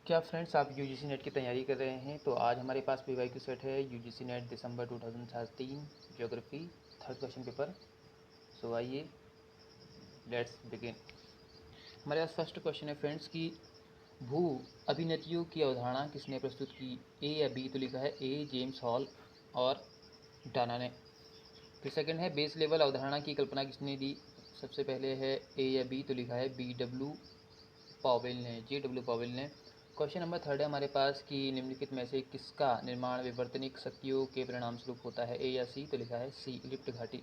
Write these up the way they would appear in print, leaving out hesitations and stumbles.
क्या फ्रेंड्स आप UGC net की तैयारी कर रहे हैं? तो आज हमारे पास पीवाईक्यू सेट है यूजीसी नेट दिसंबर 2013 ज्योग्राफी थर्ड क्वेश्चन पेपर। सो आइए लेट्स बिगिन। हमारे पास फर्स्ट क्वेश्चन है फ्रेंड्स कि भू अभिनतियों की अवधारणा किसने प्रस्तुत की? ए या बी? तो लिखा है ए जेम्स हॉल और डाना ने। फिर सेकंड है बेस लेवल अवधारणा की कल्पना किसने दी? सबसे पहले है ए या बी? तो लिखा है बी डब्ल्यू पॉवेल ने, जे डब्ल्यू पॉवेल ने। क्वेश्चन नंबर थर्ड है हमारे पास कि निम्नलिखित में से किसका निर्माण विवर्तनिक शक्तियों के परिणाम स्वरूप होता है? ए या सी? तो लिखा है सी लिफ्ट घाटी।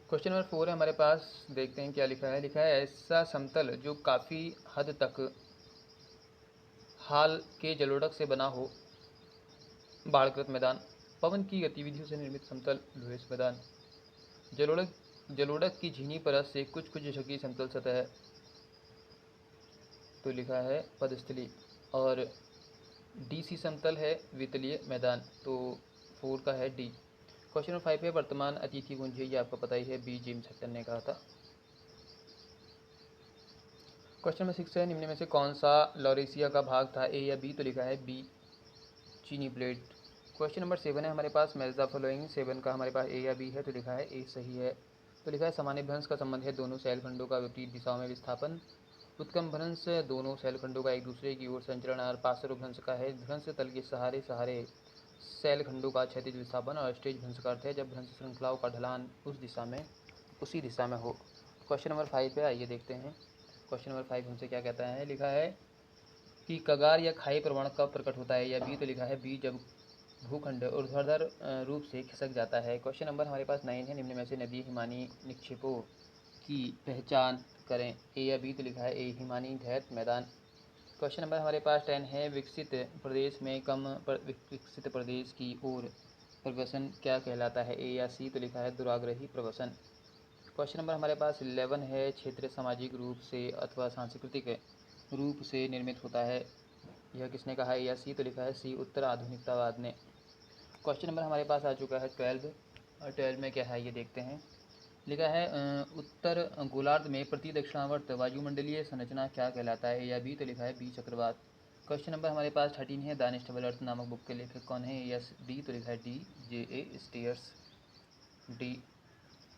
क्वेश्चन नंबर फोर है हमारे पास, देखते हैं क्या लिखा है। लिखा है ऐसा समतल जो काफ़ी हद तक हाल के जलोढ़क से बना हो। बाढ़कृत मैदान। पवन की गतिविधियों से निर्मित समतल लोहेश मैदान। जलोढ़क की झीनी परत से कुछ कुछ झुकी समतल सतह, तो लिखा है पदस्थली। और डीसी समतल है वितलीय मैदान, तो फोर का है डी। क्वेश्चन नंबर फाइव है वर्तमान अतिथि गुंज है, ये आपको पता ही है, बी जेम्स हटन ने कहा था। क्वेश्चन नंबर सिक्स है निम्न में से कौन सा लॉरेशिया का भाग था? ए या बी? तो लिखा है बी चीनी प्लेट। क्वेश्चन नंबर सेवन है हमारे पास मैच द फॉलोइंग, सेवन का हमारे पास ए या बी है? तो लिखा है ए सही है। तो लिखा है सामान्य भ्रंश का संबंध है दोनों शैलखंडों का विपरीत दिशाओं में विस्थापन। उत्क्रम भ्रंश दोनों शैलखंडों का एक दूसरे की ओर संचरण। और पार्श्व भ्रंश का है भ्रंश तल के सहारे शैलखंडों का क्षैतिज विस्थापन। और स्टेज भ्रंश का अर्थ है जब भ्रंश श्रृंखलाओं का ढलान उसी दिशा में हो। क्वेश्चन नंबर फाइव पे आइए देखते हैं। क्वेश्चन नंबर फाइव हमसे क्या कहता है। लिखा है कि कगार या खाई प्रवण कब प्रकट होता है? या बी? तो लिखा है बी जब भूखंड ऊर्ध्वाधर रूप से खिसक जाता है। क्वेश्चन नंबर हमारे पास 9 है निम्न में से नदी हिमानी निक्षेपों की पहचान करें। ए या बी? तो लिखा है ए हिमानी ढैत मैदान। क्वेश्चन नंबर हमारे पास 10 है विकसित प्रदेश में कम विकसित प्रदेश की ओर प्रवसन क्या कहलाता है? ए या सी? तो लिखा है दुराग्रही प्रवसन। क्वेश्चन नंबर हमारे पास 11 है क्षेत्र सामाजिक रूप से अथवा सांस्कृतिक रूप से निर्मित होता है, यह किसने कहा? ए या सी? तो लिखा है सी उत्तर आधुनिकतावाद ने। क्वेश्चन नंबर हमारे पास आ चुका है 12, और 12 में क्या है ये देखते हैं। लिखा है उत्तर गोलार्ध में प्रति दक्षिणावर्त वायुमंडलीय संरचना क्या कहलाता है? ए या बी? तो लिखा है बी चक्रवात। क्वेश्चन नंबर हमारे पास 13 है द अनस्टेबल अर्थ नामक बुक के लेखक कौन है? Yes D? तो लिखा है डी जे ए स्टीयर्स, डी।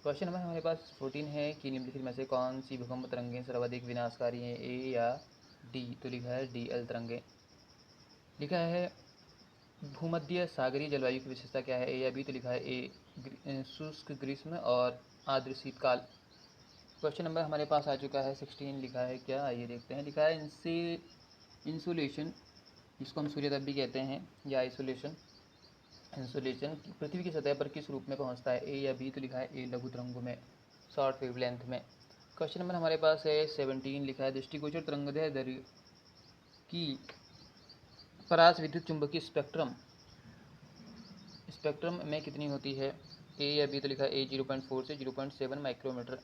क्वेश्चन नंबर हमारे पास 14 है कि निम्नलिखित में से कौन सी भूकंप तरंगें सर्वाधिक विनाशकारी हैं? ए या डी? तो लिखा है डी एल तरंगें। लिखा है भूमध्य सागरीय जलवायु की विशेषता क्या है? ए या बी? तो लिखा है ए शुष्क ग्रीष्म और आर्द्र शीतकाल। क्वेश्चन नंबर हमारे पास आ चुका है 16, लिखा है क्या आइए देखते हैं। लिखा है इनसे इंसुलेशन, जिसको हम सूर्यताप भी कहते हैं, या इंसुलेशन पृथ्वी की सतह पर किस रूप में पहुंचता है? ए या बी? तो लिखा है ए लघु तरंगों में, शॉर्ट वेवलेंथ में। क्वेश्चन नंबर हमारे पास है 17, लिखा है दृष्टिगोचर तरंगदैर्घ्य की परास विद्युत चुंबकीय स्पेक्ट्रम में कितनी होती है? ए या बी? तो लिखा है ए 0.4 से 0.7 माइक्रोमीटर।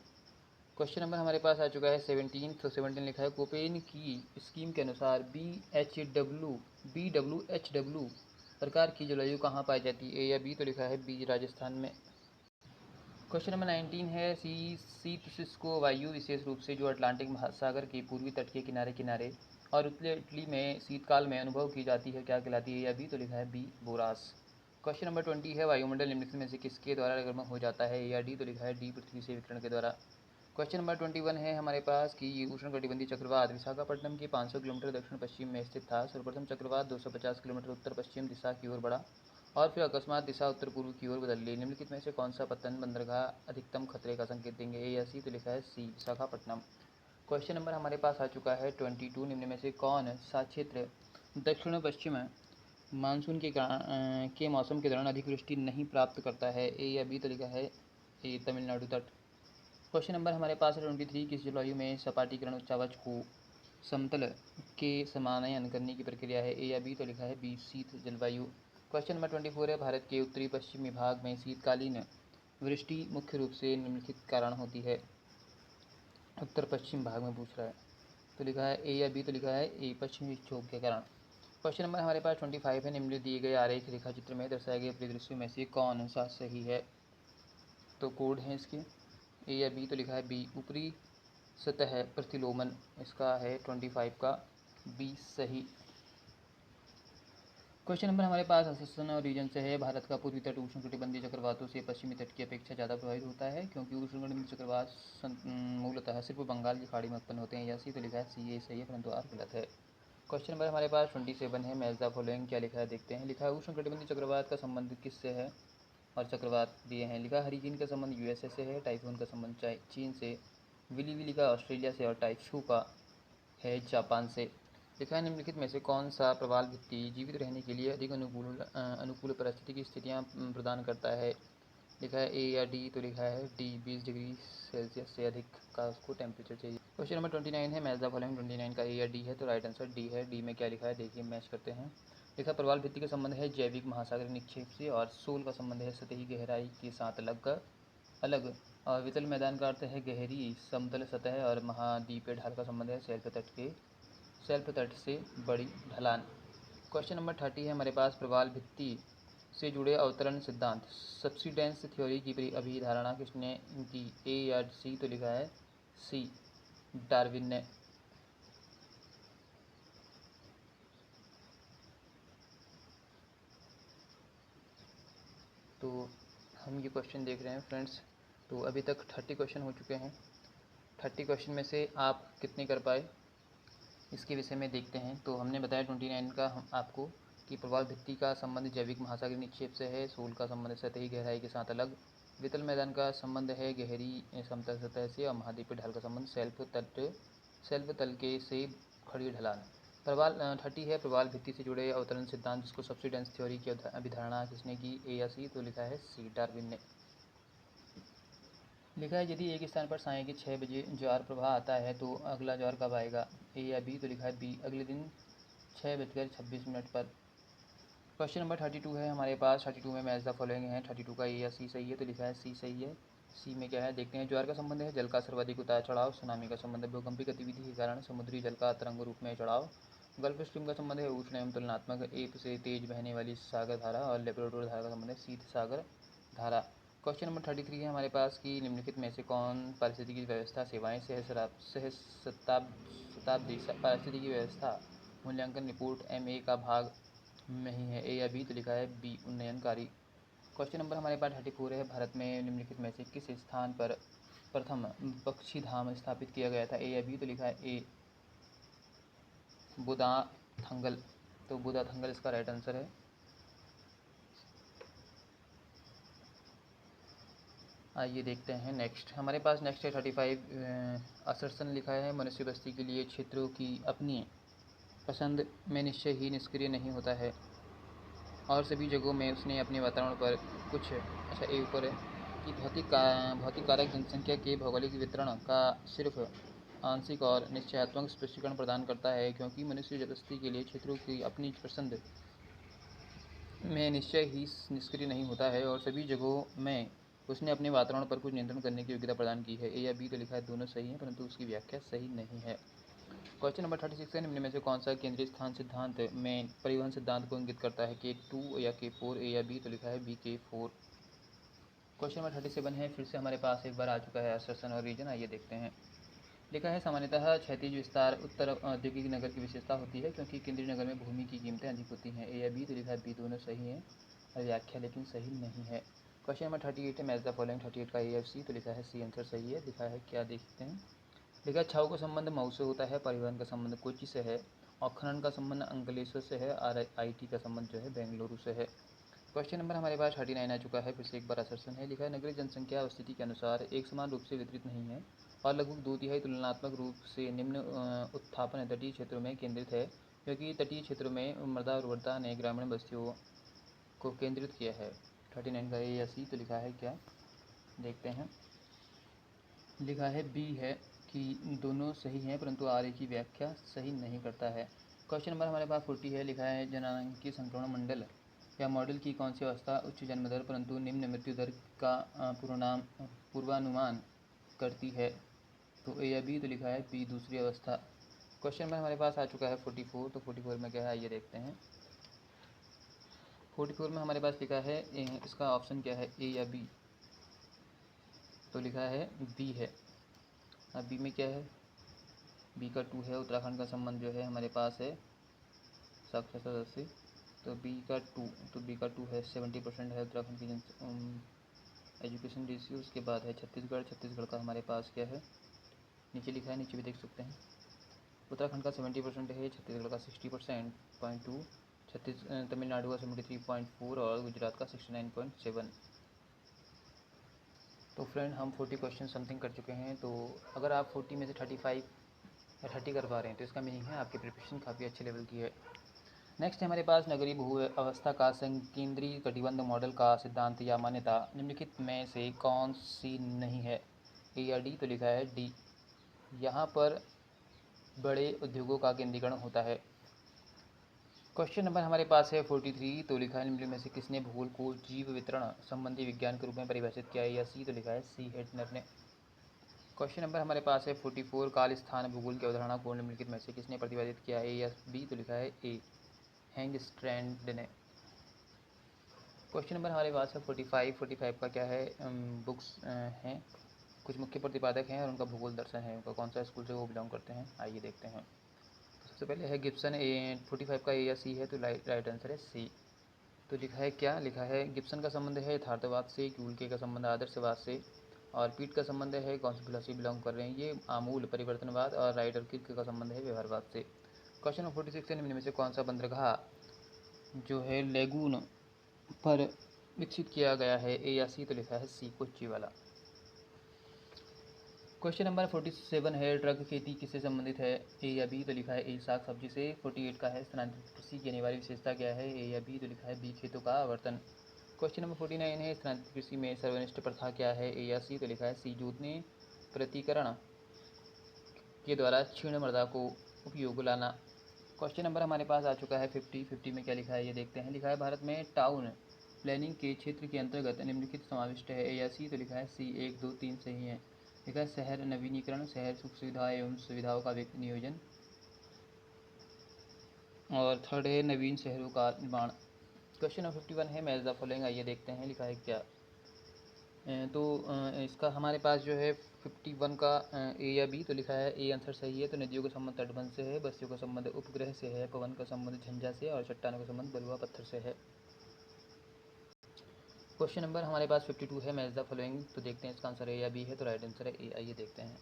क्वेश्चन नंबर हमारे पास आ चुका है 17, तो 17 लिखा है कोपेन की स्कीम के अनुसार बी डब्ल्यू एच डब्ल्यू प्रकार की जलवायु कहाँ पाई जाती है? ए या बी? तो लिखा है बी राजस्थान में। क्वेश्चन नंबर 19 है शीत शुष्क वायु विशेष रूप से जो अटलांटिक महासागर के पूर्वी तट के किनारे किनारे और उत्तरी इटली में शीतकाल में अनुभव की जाती है क्या कहलाती है? या बी? तो लिखा है बी बोरास। क्वेश्चन नंबर 20 है वायुमंडल निम्नलिखित में से किसके द्वारा गर्म हो जाता है? या डी? तो लिखा है डी पृथ्वी से विकिरण के द्वारा। क्वेश्चन नंबर 21 है हमारे पास कि उष्णकटिबंधीय चक्रवात विशाखापट्टनम के 500 किलोमीटर दक्षिण पश्चिम में स्थित था। सर्वप्रथम चक्रवात 250 किलोमीटर उत्तर पश्चिम दिशा की ओर बढ़ा और फिर अकस्मात दिशा उत्तर पूर्व की ओर बदल ली। निम्नलिखित में से कौन सा पतन बंदरगाह अधिकतम खतरे का संकेत देंगे? ए या सी? तो लिखा है सी विशाखापट्टनम। क्वेश्चन नंबर हमारे पास आ चुका है 22, निम्न में से कौन सा क्षेत्र दक्षिण पश्चिम मानसून के मौसम के दौरान अधिक वृष्टि नहीं प्राप्त करता है? ए या बी? तो लिखा है ए तमिलनाडु तट। क्वेश्चन नंबर हमारे पास है 23, किस जलवायु में सपाटीकरण उच्चावच को समतल के समानयन करने की प्रक्रिया है? ए या बी? तो लिखा है बी शीत जलवायु। क्वेश्चन नंबर 24 है भारत के उत्तरी पश्चिमी भाग में शीतकालीन वृष्टि मुख्य रूप से निम्नलिखित कारण होती है। उत्तर पश्चिम भाग में पूछ रहा है, तो लिखा है ए या बी? तो लिखा है ए पश्चिमी विक्षोभ के कारण। क्वेश्चन नंबर हमारे पास 25 है निम्न दिए गए आरेख रेखा चित्र में दर्शाए गए परिदृश्यों में से कौन सा सही है? तो कोड है इसके ए या बी? तो लिखा है बी ऊपरी सतह प्रतिलोमन, इसका है 25 का बी सही। क्वेश्चन नंबर हमारे पास अससन और रीजन से है। भारत का पूर्वी तट उष्णकटिबंधीय चक्रवातों से पश्चिमी तट की अपेक्षा ज़्यादा प्रभावित होता है, क्योंकि उष्णकटिबंधीय चक्रवात मूलतः सिर्फ बंगाल की खाड़ी में उत्पन्न होते हैं। या सी तो लिखा है सी, ये सही है, परंतु आर गलत है। क्वेश्चन नंबर हमारे पास 27 है। मैच द फॉलोइंग, क्या लिखा है देखते हैं। लिखा है उष्णकटिबंधीय चक्रवात का संबंध किससे है, और चक्रवात दिए हैं। लिखा हरिकेन का संबंध यूएसए से है, टाइफून का संबंध चीन से, विली विली का ऑस्ट्रेलिया से, और टाइफू का है जापान से। लिखा है निम्नलिखित में से कौन सा प्रवाल भित्ति जीवित रहने के लिए अधिक अनुकूल परिस्थिति की स्थितियाँ प्रदान करता है। लिखा है ए या डी, तो लिखा है डी, 20 डिग्री सेल्सियस से अधिक का उसको टेम्परेचर चाहिए। क्वेश्चन नंबर 29 है। मैच द फॉलोइंग, 29 का ए या डी है, तो राइट आंसर डी है। डी में क्या लिखा है देखिए, मैच करते हैं। लिखा प्रवाल भित्ति का संबंध है जैविक महासागरीय निक्षेप से, और सोल का संबंध है सतही गहराई के साथ अलग। और वितल मैदान का अर्थ है गहरी समतल सतह, और महाद्वीपीय ढाल का संबंध है सेल्फ तट से बड़ी ढलान। क्वेश्चन नंबर 30 है हमारे पास। प्रवाल भित्ति से जुड़े अवतरण सिद्धांत सब्सिडेंस थ्योरी की अभिधारणा किसने की, ए या सी, तो लिखा है सी, डार्विन ने। तो हम ये क्वेश्चन देख रहे हैं फ्रेंड्स। तो अभी तक 30 क्वेश्चन हो चुके हैं। 30 क्वेश्चन में से आप कितने कर पाए इसके विषय में देखते हैं। तो हमने बताया 29 का हम आपको कि प्रवाल भित्ति का संबंध जैविक महासागरीय निक्षेप से है, सोल का संबंध सतही गहराई के साथ अलग, वितल मैदान का संबंध है गहरी समतल सतह से, और महाद्वीपीय ढाल का संबंध सेल्फ तल के से खड़ी ढलान। प्रवाल 30 है। प्रवाल भित्ति से जुड़े अवतरण सिद्धांत जिसको सब्सिडेंस थ्योरी की अभिधारणा किसने की, ए या सी, तो लिखा है सी, डार्विन ने। लिखा है यदि एक स्थान पर साय के 6 बजे ज्वार प्रवाह आता है तो अगला ज्वार कब आएगा, ए या बी, तो लिखा है बी, अगले दिन 6:26 पर। क्वेश्चन नंबर 32 है हमारे पास। 32 में मैच द फॉलोइंग है। 32 का ए या सी सही है, तो लिखा है सी सही है। सी में क्या है देखते हैं। ज्वार का संबंध है जल का सर्वाधिक उतार चढ़ाव, सुनामी का संबंध है भूकंपीय गतिविधि के कारण समुद्री जल का तरंग रूप में चढ़ाव, गल्फ स्ट्रीम का संबंध है उष्ण एवं तुलनात्मक एक से तेज बहने वाली सागर धारा, और लेब्राडोर धारा का संबंध है शीत सागर धारा। क्वेश्चन नंबर 33 है हमारे पास कि निम्नलिखित में से कौन पारिस्थितिकी व्यवस्था सेवाएं शताब्दी पारिस्थितिकी व्यवस्था मूल्यांकन रिपोर्ट MA का भाग नहीं है, ए या बी, तो लिखा है बी, उन्नयनकारी। क्वेश्चन नंबर हमारे पास 34 है। भारत में निम्नलिखित में से किस स्थान पर प्रथम पक्षी धाम स्थापित किया गया था, ए या बी, तो लिखा है ए, बुदाथंगल। तो बुदाथंगल इसका राइट आंसर है। आइए देखते हैं नेक्स्ट। हमारे पास नेक्स्ट है 35 असर्सन लिखा है मनुष्य बस्ती के लिए क्षेत्रों की अपनी पसंद में निश्चय ही निष्क्रिय नहीं होता है, और सभी जगहों में उसने अपने वातावरण पर कुछ अच्छा ए ऊपर है कि भौतिक कारक जनसंख्या के भौगोलिक वितरण का सिर्फ आंशिक और निश्चयात्मक स्पष्टीकरण प्रदान करता है, क्योंकि मनुष्य बस्ती के लिए क्षेत्रों की अपनी पसंद में निश्चय ही निष्क्रिय नहीं होता है, और सभी जगहों में उसने अपने वातावरण पर कुछ नियंत्रण करने की योग्यता प्रदान की है। ए या बी, तो लिखा है दोनों सही हैं, परंतु उसकी व्याख्या सही नहीं है। क्वेश्चन नंबर 36 है। निम्न में से कौन सा केंद्रीय स्थान सिद्धांत में परिवहन सिद्धांत को इंगित करता है, K2 या K4, ए या बी, तो लिखा है बी, K4। क्वेश्चन नंबर 37 है। फिर से हमारे पास एक बार आ चुका है असर्सन और रीजन, आइए देखते हैं। लिखा है सामान्यतः क्षैतिज विस्तार उत्तर औद्योगिक नगर की विशेषता होती है, क्योंकि केंद्रीय नगर में भूमि की कीमतें अधिक होती हैं, ए या बी, तो लिखा है बी, दोनों सही हैं, और व्याख्या लेकिन सही नहीं है। क्वेश्चन नंबर 38 है। मैच द फॉलोइंग, 38 का ए या सी, तो लिखा है सी आंसर सही है। लिखा है क्या देखते हैं। लिखा छाव का संबंध मऊ से होता है, परिवहन का संबंध कोच्चि से है, और खनन का संबंध अंकलेश्वर से है, और IT का संबंध जो है बेंगलुरु से है। क्वेश्चन नंबर हमारे पास 39 आ चुका है। फिर से एक बार असर्सन है। लिखा है नगरीय जनसंख्या अवस्थिति के अनुसार एक समान रूप से वितरित नहीं है, और लगभग 2/3 तुलनात्मक रूप से निम्न उत्थापन तटीय क्षेत्रों में केंद्रित है, क्योंकि तटीय क्षेत्रों में मृदा उर्वरता ने ग्रामीण बस्तियों को केंद्रित किया है। 39 का ए या सी, तो लिखा है क्या देखते हैं। लिखा है बी है कि दोनों सही हैं, परंतु आर की व्याख्या सही नहीं करता है। क्वेश्चन नंबर हमारे पास 40 है। लिखा है जननांगीय संक्रमण मंडल या मॉडल की कौन सी अवस्था उच्च जन्म दर परंतु निम्न मृत्यु दर का पूर्वानुमान करती है, तो ए या बी, तो लिखा है बी, दूसरी अवस्था। क्वेश्चन नंबर हमारे पास आ चुका है 44। तो 44 में क्या है आइए देखते हैं। 44 में हमारे पास लिखा है इसका ऑप्शन क्या है, ए या बी, तो लिखा है बी है। अब बी में क्या है, बी का 2 है। उत्तराखंड का संबंध जो है हमारे पास है साक्षरता दर से, तो बी का 2 है। 70% है उत्तराखंड की एजुकेशन रेशियो। उसके बाद है छत्तीसगढ़ का हमारे पास क्या है, नीचे लिखा है, नीचे भी देख सकते हैं। उत्तराखंड का 70% है, छत्तीसगढ़ का 60.2, तमिलनाडु का 73.4 और गुजरात का 69.7। तो फ्रेंड हम 40 क्वेश्चन समथिंग कर चुके हैं। तो अगर आप 40 में से 35 या 30 कर पा रहे हैं तो इसका मीनिंग है आपकी प्रिपरेशन काफ़ी अच्छे लेवल की है। नेक्स्ट है हमारे पास नगरीय भू अवस्था का संकेंद्रीय कटिबंध मॉडल का सिद्धांत या मान्यता निम्नलिखित में से कौन सी नहीं है, ए या डी? तो लिखा है डी। यहाँ पर बड़े उद्योगों का केंद्रीकरण होता है। क्वेश्चन नंबर हमारे पास है 43, तो लिखा है निम्न में से किसने भूगोल को जीव वितरण संबंधी विज्ञान के रूप में परिभाषित किया है, या सी? तो लिखा है सी हेटनर ने। क्वेश्चन नंबर हमारे पास है 44, काल स्थान भूगोल की अवधारणा को निम्नलिखित में से किसने प्रतिपादित किया है, या बी? तो लिखा है ए, हैंग स्ट्रैंड ने। क्वेश्चन नंबर हमारे पास है 45 का क्या है, बुक्स हैं, कुछ मुख्य प्रतिपादक हैं और उनका भूगोल दर्शन है, उनका कौन सा स्कूल से वो बिलोंग करते हैं, आइए देखते हैं। सबसे पहले है गिब्सन। 45 का ए या सी है, तो राइट आंसर है सी। तो लिखा है क्या, लिखा है गिब्सन का संबंध है यथार्थवाद से, क्यूल्के का संबंध आदर्शवाद से, और पीट का संबंध है कौन सी फिलोसफी बिलोंग कर रहे हैं, ये आमूल परिवर्तनवाद, और राइट और किर्क का संबंध है व्यवहारवाद से। क्वेश्चन नंबर 46 है, निम्न में से कौन सा बंदरगाह जो है लेगून पर विकसित किया गया है, ए या सी? तो लिखा है सी, कोच्चि वाला। क्वेश्चन नंबर 47 है, ट्रक खेती किससे संबंधित है, ए या बी? तो लिखा है ए, साग सब्जी से। 48 का है, स्थानांतरित कृषि की अनिवार्य विशेषता क्या है, ए या बी? तो लिखा है बी, खेतों का आवर्तन। क्वेश्चन नंबर 49 है, स्थानांतरित कृषि में सर्वनिष्ठ प्रथा क्या है, ए या सी? तो लिखा है सी, जोतने प्रतिकरण के द्वारा क्षीण मृदा को उपयोग लाना। क्वेश्चन नंबर हमारे पास आ चुका है 50 में क्या लिखा है ये देखते हैं। लिखा है भारत में टाउन प्लानिंग के क्षेत्र के अंतर्गत निम्नलिखित समाविष्ट है, ए या सी? तो लिखा है सी, 1, 2, 3 सही है। लिखा है शहर नवीनीकरण, शहर सुख सुविधा एवं सुविधाओं का नियोजन, और थर्ड है नवीन शहरों का निर्माण। क्वेश्चन नंबर 51 है, मैच द फॉलोइंग, आइए देखते हैं लिखा है क्या। तो इसका हमारे पास जो है 51 का ए या बी? तो लिखा है ए आंसर सही है। तो नदियों का संबंध तटबंध से है, बस्तियों का संबंध उपग्रह से है, पवन का संबंध झंझा से, और चट्टानों का संबंध बलुआ पत्थर से है। क्वेश्चन नंबर हमारे पास 52 है, मैच द फॉलोइंग, तो देखते हैं इसका आंसर ए या बी है। तो राइट आंसर है ए, आइए देखते हैं।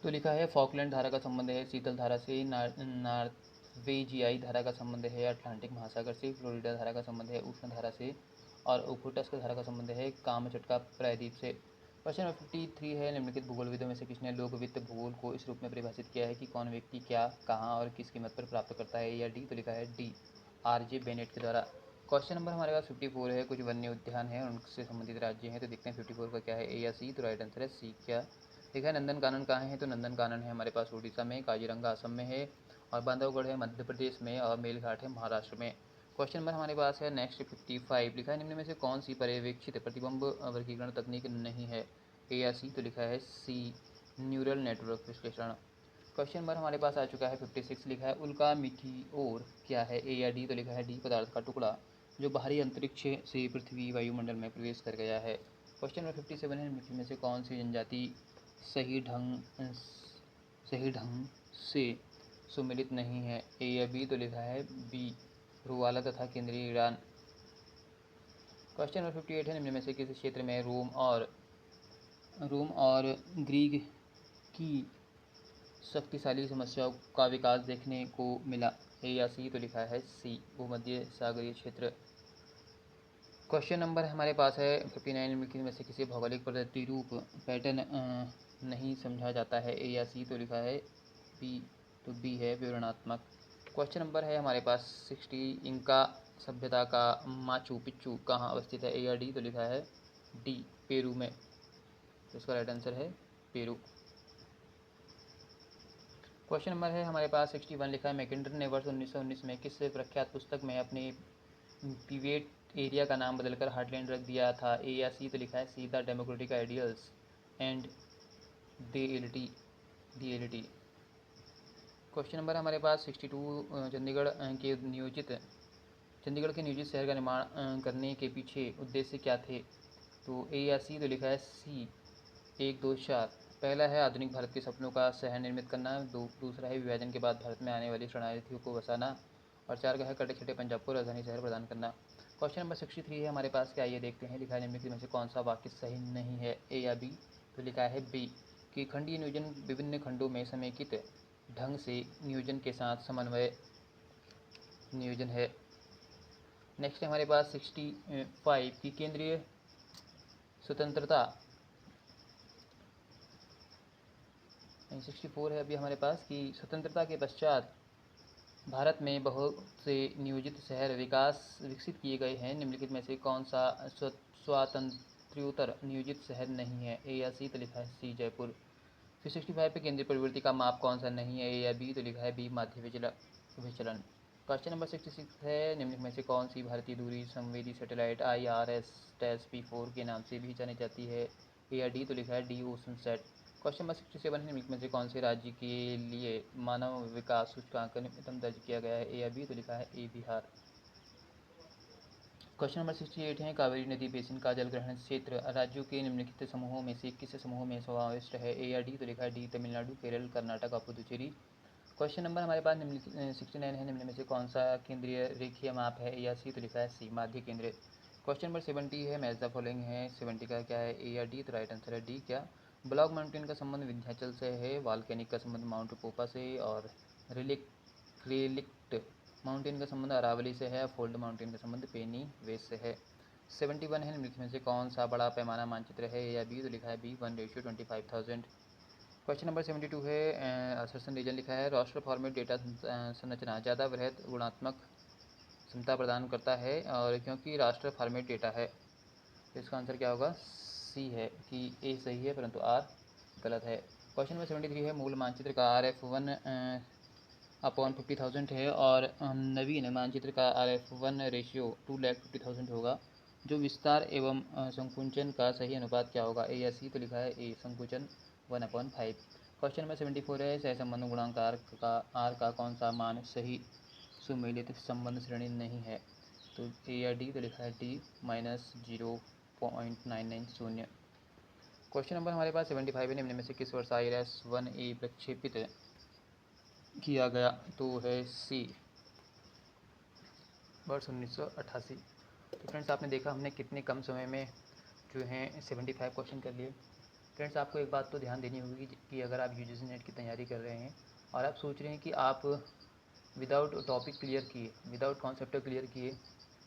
तो लिखा है फॉकलैंड धारा का संबंध है शीतल धारा से, नॉर्वेजियाई धारा का संबंध है अटलांटिक महासागर से, फ्लोरिडा धारा का संबंध है उष्ण धारा से, और ओखोटस्क धारा का संबंध है कामचटका प्रायद्वीप से। क्वेश्चन नंबर 53 है, निम्नलिखित भूगोलविदों में से किसने लोक वित्त भूगोल को इस रूप में परिभाषित किया है कि कौन व्यक्ति क्या, कहाँ और किस कीमत पर प्राप्त करता है, या डी? तो लिखा है डी, आर.जे. बेनेट के द्वारा। क्वेश्चन नंबर हमारे पास 54 है, कुछ वन्य उद्यान हैं और उनसे संबंधित राज्य हैं, तो देखते हैं 54 का क्या है, ए या सी? तो राइट आंसर है सी। क्या लिखा है, नंदन कानन कहाँ है, तो नंदन कानन है हमारे पास उड़ीसा में, काजीरंगा असम में है, और बांधवगढ़ है मध्य प्रदेश में, और मेलघाट है महाराष्ट्र में। क्वेश्चन नंबर हमारे पास है नेक्स्ट 55। लिखा है निम्न में से कौन सी पर्यवेक्षित प्रतिबिंब वर्गीकरण तकनीक नहीं है, ए या सी? तो लिखा है सी, न्यूरल नेटवर्क विश्लेषण। क्वेश्चन नंबर हमारे पास आ चुका है 56। लिखा है उल्का मीटिओर क्या है, ए या डी? तो लिखा है डी, पदार्थ का टुकड़ा जो बाहरी अंतरिक्ष से पृथ्वी वायुमंडल में प्रवेश कर गया है। क्वेश्चन नंबर 57 है, निम्न में से कौन सी जनजाति सही ढंग से सुमेलित नहीं है, ए या बी? तो लिखा है बी, रुवाला तथा केंद्रीय ईरान। क्वेश्चन नंबर 58 है, निम्न में से किस क्षेत्र में रोम और ग्रीक की शक्तिशाली समस्याओं का विकास देखने को मिला, ए या सी? तो लिखा है सी, भूमध्य सागरीय क्षेत्र। क्वेश्चन नंबर हमारे पास है 59, निम्नलिखित में से किसी भौगोलिक पद्धति रूप पैटर्न नहीं समझा जाता है, ए या सी? तो लिखा है बी, तो बी है विवरणात्मक। क्वेश्चन नंबर है हमारे पास 60, इंका सभ्यता का माचू पिच्चू कहाँ अवस्थित है, ए या डी? तो लिखा है डी, पेरू में। तो इसका राइट आंसर है पेरू। क्वेश्चन नंबर है हमारे पास 61। लिखा है मैकिंटर ने वर्ष 1919 में किस प्रख्यात पुस्तक में अपने पीवेट एरिया का नाम बदलकर हार्टलैंड रख दिया था, ए या सी? तो लिखा है C, the democratic ideals and D L T. Question number हमारे पास 62, चंडीगढ़ के नियोजित शहर का निर्माण करने के पीछे उद्देश्य क्या थे, तो ए या सी? तो लिखा है सी, 1, 2, 4। पहला है आधुनिक भारत के सपनों का शहर निर्मित करना, दूसरा है विभाजन के बाद भारत में आने वाली शरणार्थियों को बसाना, और 4 का है कटे छठे पंजाब को राजधानी शहर प्रदान करना। क्वेश्चन नंबर 63 है हमारे पास, क्या ये देखते हैं, लिखा है निम्नलिखित में से कौन सा वाक्य सही नहीं है, ए या बी। तो लिखा है बी कि खंडीय नियोजन विभिन्न खंडों में समेकित ढंग से नियोजन के साथ समन्वय नियोजन है। नेक्स्ट है हमारे पास 65 की केंद्रीय स्वतंत्रता 64 है अभी हमारे पास कि स्वतंत्रता के पश्चात भारत में बहुत से नियोजित शहर विकसित किए गए हैं, निम्नलिखित में से कौन सा स्वातंत्र्योत्तर नियोजित शहर नहीं है, ए या सी। तो लिखा है सी जयपुर। फिर 65 पे केंद्रीय प्रवृत्ति का माप कौन सा नहीं है, ए या बी। तो लिखा है बी माध्य विचलन। क्वेश्चन नंबर 66 है, निम्नलिखित में से कौन सी भारतीय दूरी संवेदी सैटेलाइट IRS-P4 के नाम से भी जानी जाती है, ए या डी। तो लिखा है डी ओशनसैट। क्वेश्चन नंबर 67 है, निम्नलिखित में से कौन से राज्य के लिए मानव विकास सूचकांक निम्नतम दर्ज किया गया है, ए या बी। तो लिखा है ए बिहार। क्वेश्चन नंबर 68 है, कावेरी नदी बेसिन का जलग्रहण क्षेत्र राज्यों के निम्नलिखित समूहों में से किस समूह में समाविष्ट है, ए या डी। तो लिखा है डी तमिलनाडु, केरल, कर्नाटक और पुदुचेरी। क्वेश्चन नंबर हमारे पास निम्नलिखित 69 है, निम्न में से कौन सा केंद्रीय रेखीय माप है, ए या सी। तो लिखा है सी माध्य केंद्र। क्वेश्चन नंबर 70 है, मैच द फॉलोइंग है, 70 का क्या है, ए या डी। तो राइट आंसर है डी। क्या ब्लॉक माउंटेन का संबंध विंध्याचल से है, वाल्केनिक का संबंध माउंट पोपा से, और रेलिक्ट माउंटेन का संबंध अरावली से है, फोल्ड माउंटेन का संबंध पेनी वेस से है। 71 है, निम्नलिखित में से कौन सा बड़ा पैमाना मानचित्र है, ए या बी। तो लिखा है बी 1:25,000। क्वेश्चन नंबर 72 है, असर्सन रीजन लिखा है, राष्ट्र फॉर्मेट डेटा संरचना ज़्यादा वृहद गुणात्मक क्षमता प्रदान करता है, और क्योंकि राष्ट्र फॉर्मेट डेटा है, तो इसका आंसर क्या होगा, सी है कि ए सही है परंतु आर गलत है। क्वेश्चन नंबर 73 है, मूल मानचित्र का RF1/50,000 है, और नवीन मानचित्र का RF1 रेशियो 2,50,000 होगा, जो विस्तार एवं संकुचन का सही अनुपात क्या होगा, ए या सी। तो लिखा है ए संकुचन 1/5। क्वेश्चन नंबर 74 है, सहसंबंध गुणांक आर का कौन सा मान सही सुमेलित संबंध श्रेणी नहीं है, तो ए या डी। तो लिखा है डी -0.990। क्वेश्चन नंबर हमारे पास 75 है, निम्न में से किस वर्ष IRS-1A प्रक्षेपित किया गया, तो है सी वर्ष 1988। तो फ्रेंड्स आपने देखा हमने कितने कम समय में जो है 75 क्वेश्चन कर लिए। फ्रेंड्स आपको एक बात तो ध्यान देनी होगी कि अगर आप UGC नेट की तैयारी कर रहे हैं और आप सोच रहे हैं कि आप विदाउट टॉपिक क्लियर किए, विदाउट कॉन्सेप्ट क्लियर किए,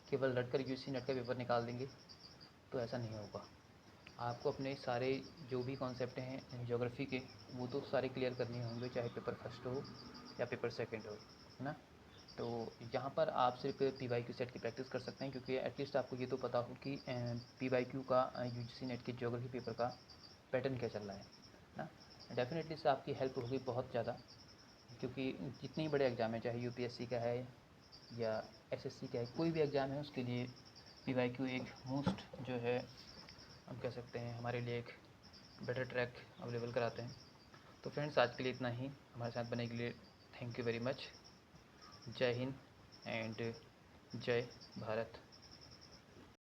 केवल रटकर UGC नेट का पेपर निकाल देंगे, तो ऐसा नहीं होगा। आपको अपने सारे जो भी कॉन्सेप्ट हैं ज्योग्राफी के, वो तो सारे क्लियर करने होंगे, चाहे पेपर फर्स्ट हो या पेपर सेकंड हो, है ना। तो यहाँ पर आप सिर्फ PYQ सेट की प्रैक्टिस कर सकते हैं, क्योंकि एटलीस्ट आपको ये तो पता हो कि PYQ का UGC नेट के ज्योग्राफी पेपर का पैटर्न क्या चल रहा है ना। डेफिनेटली इससे आपकी हेल्प होगी बहुत ज़्यादा, क्योंकि जितने ही बड़े एग्ज़ाम है, चाहे UPSC का है या SSC का है, कोई भी एग्ज़ाम है, उसके लिए PYQ एक मोस्ट जो है हम कह सकते हैं हमारे लिए एक बेटर ट्रैक अवेलेबल कराते हैं। तो फ्रेंड्स आज के लिए इतना ही, हमारे साथ बनने के लिए थैंक यू वेरी मच। जय हिंद एंड जय भारत।